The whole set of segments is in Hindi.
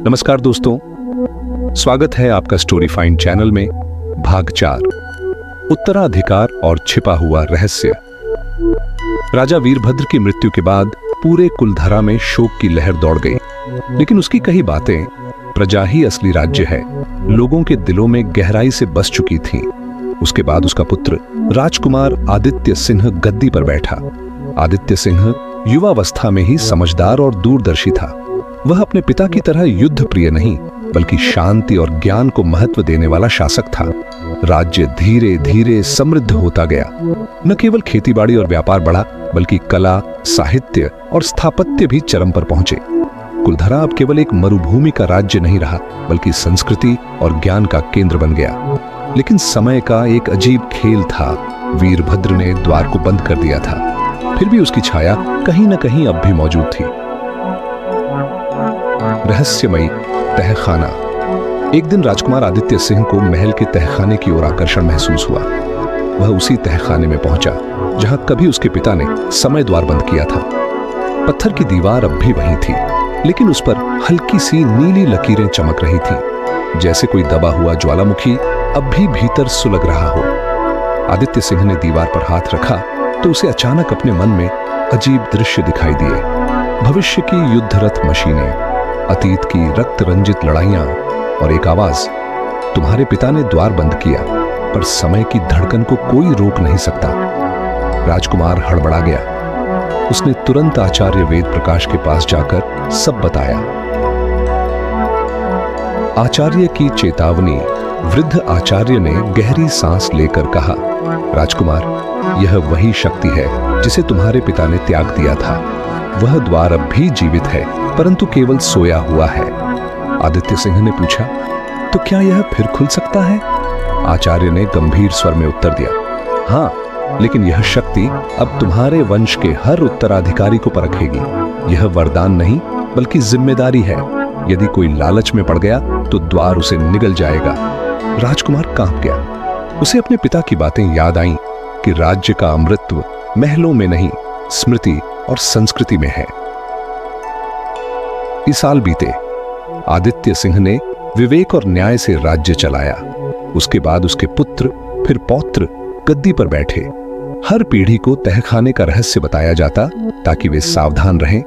नमस्कार दोस्तों, स्वागत है आपका स्टोरी फाइंड चैनल में। भाग 4, उत्तराधिकार और छिपा हुआ रहस्य। राजा वीरभद्र की मृत्यु के बाद पूरे कुलधरा में शोक की लहर दौड़ गई, लेकिन उसकी कही बातें प्रजा ही असली राज्य है लोगों के दिलों में गहराई से बस चुकी थीं। उसके बाद उसका पुत्र राजकुमार आदित्य सिंह गद्दी पर बैठा। आदित्य सिंह युवावस्था में ही समझदार और दूरदर्शी था। वह अपने पिता की तरह युद्ध प्रिय नहीं, बल्कि शांति और ज्ञान को महत्व देने वाला शासक था। राज्य धीरे धीरे समृद्ध होता गया। न केवल खेतीबाड़ी और व्यापार बढ़ा, बल्कि कला, साहित्य और स्थापत्य भी चरम पर पहुंचे। कुलधरा अब केवल एक मरुभूमि का राज्य नहीं रहा, बल्कि संस्कृति और ज्ञान का केंद्र बन गया। लेकिन समय का एक अजीब खेल था। वीरभद्र ने द्वार को बंद कर दिया था, फिर भी उसकी छाया कहीं न कहीं अब भी मौजूद थी। रहस्यमयी तहखाना। एक दिन राजकुमार आदित्य सिंह को महल के तहखाने की ओर आकर्षण महसूस हुआ। वह उसी तहखाने में पहुंचा जहां कभी उसके पिता ने समय द्वार बंद किया था। पत्थर की दीवार अब भी वही थी, लेकिन उस पर हल्की सी नीली लकीरें चमक रही थी, जैसे कोई दबा हुआ ज्वालामुखी अब भी भीतर सुलग रहा हो। आदित्य सिंह ने दीवार पर हाथ रखा तो उसे अचानक अपने मन में अजीब दृश्य दिखाई दिए। भविष्य की युद्धरत मशीनें, अतीत की रक्त रंजित लड़ाइयां और एक आवाज, तुम्हारे पिता ने द्वार बंद किया, पर समय की धड़कन को कोई रोक नहीं सकता। राजकुमार हड़बड़ा गया। उसने तुरंत आचार्य वेद प्रकाश के पास जाकर सब बताया। आचार्य की चेतावनी। वृद्ध आचार्य ने गहरी सांस लेकर कहा, राजकुमार, यह वही शक्ति है जिसे तुम्हारे पिता ने त्याग दिया था। वह द्वार अब भी जीवित है, परंतु केवल सोया हुआ है। आदित्य सिंह ने पूछा, तो क्या यह फिर खुल सकता है? आचार्य ने गंभीर स्वर में उत्तर दिया, हाँ, लेकिन यह शक्ति अब तुम्हारे वंश के हर उत्तराधिकारी को परखेगी। यह वरदान नहीं, बल्कि जिम्मेदारी है। यदि कोई लालच में पड़ गया तो द्वार उसे निगल जाएगा। राजकुमार कांप गया। उसे अपने पिता की बातें याद आईं कि राज्य का अमृतत्व महलों में नहीं, स्मृति और संस्कृति में है। इस साल बीते। आदित्य सिंह ने विवेक और न्याय से राज्य चलाया। उसके बाद उसके पुत्र, फिर पौत्र गद्दी पर बैठे। हर पीढ़ी को तहखाने का रहस्य बताया जाता ताकि वे सावधान रहें,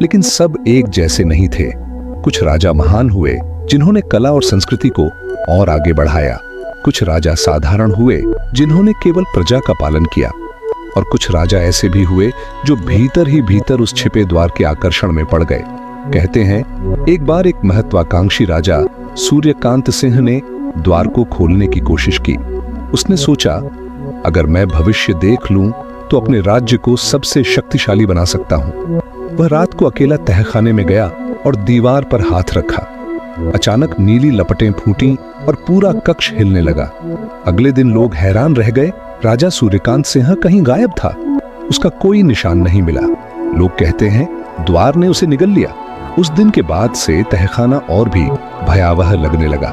लेकिन सब एक जैसे नहीं थे। कुछ राजा महान हुए जिन्होंने कला और संस्कृति को और आगे बढ़ाया। कुछ राजा साधारण हुए जिन्होंने केवल प्रजा का पालन किया, और कुछ राजा ऐसे भी हुए जो भीतर ही भीतर उस छिपे द्वार के आकर्षण में पड़ गए। कहते हैं, एक बार एक महत्वाकांक्षी राजा सूर्यकांत सिंह ने द्वार को खोलने की कोशिश की। उसने सोचा, अगर मैं भविष्य देख लूं तो अपने राज्य को सबसे शक्तिशाली बना सकता हूं। वह रात को अकेला तहखाने में गया और दीवार पर हाथ रखा। अचानक नीली लपटें फूटीं और पूरा कक्ष हिलने लगा। अगले दिन लोग हैरान रह गए। राजा सूर्यकांत सिंह कहीं गायब था। उसका कोई निशान नहीं मिला। लोग कहते हैं, द्वार ने उसे निगल लिया। उस दिन के बाद से तहखाना और भी भयावह लगने लगा।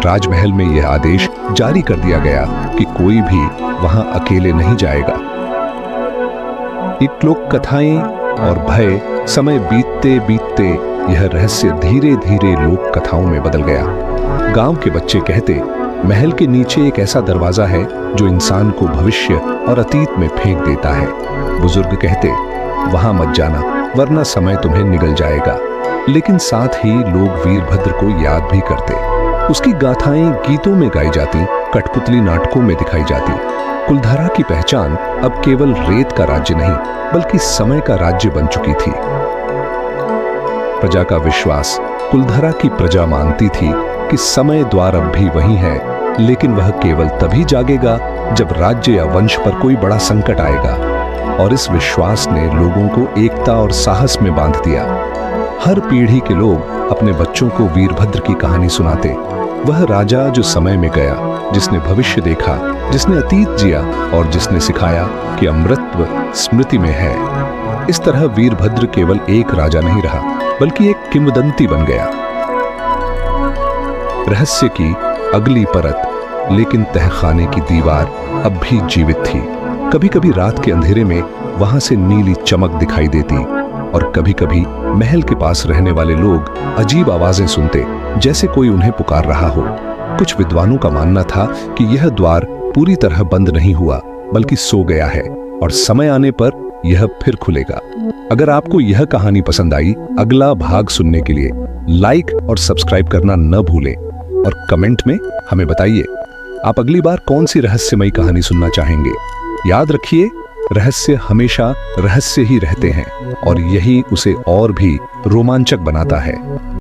राजमहल में यह आदेश जारी कर दिया गया कि कोई भी वहां अकेले नहीं जाएगा। एक लोक कथाएं और भय, समय बीतते बीतते यह रहस्य धीरे धीरे लोक कथाओं में बदल गया। गांव के बच्चे कहते, महल के नीचे एक ऐसा दरवाजा है जो इंसान को भविष्य और अतीत में फेंक देता है। बुजुर्ग कहते, वहां मत जाना, वरना समय तुम्हें निगल जाएगा। लेकिन साथ ही लोग वीरभद्र को याद भी करते। उसकी गाथाएं गीतों में गाई जाती, कठपुतली नाटकों में दिखाई जाती। कुलधरा की पहचान अब केवल रेत का राज्य नहीं, बल्कि समय का राज्य बन चुकी थी। प्रजा का विश्वास। कुलधरा की प्रजा मानती थी कि समय द्वार अब भी वही है, लेकिन वह केवल तभी जागेगा जब राज्य या वंश पर कोई बड़ा संकट आएगा। और इस विश्वास ने लोगों को एकता और साहस में बांध दिया। हर पीढ़ी के लोग अपने बच्चों को वीरभद्र की कहानी सुनाते। वह राजा जो समय में गया, जिसने भविष्य देखा, जिसने अतीत जिया और जिसने सिखाया कि अमृतत्व स्मृति में है। इस तरह वीरभद्र केवल एक राजा नहीं रहा, बल्कि एक किंवदंती बन गया। रहस्य की अगली परत। लेकिन तहखाने की दीवार अब भी जीवित थी। कभी कभी रात के अंधेरे में वहां से नीली चमक दिखाई देती और कभी कभी महल के पास रहने वाले लोग अजीब आवाजें सुनते, जैसे कोई उन्हें पुकार रहा हो। कुछ विद्वानों का मानना था कि यह द्वार पूरी तरह बंद नहीं हुआ, बल्कि सो गया है और समय आने पर यह फिर खुलेगा। अगर आपको यह कहानी पसंद आई, अगला भाग सुनने के लिए लाइक और सब्सक्राइब करना न भूलें और कमेंट में हमें बताइए आप अगली बार कौन सी रहस्यमयी कहानी सुनना चाहेंगे। याद रखिए, रहस्य हमेशा रहस्य ही रहते हैं और यही उसे और भी रोमांचक बनाता है।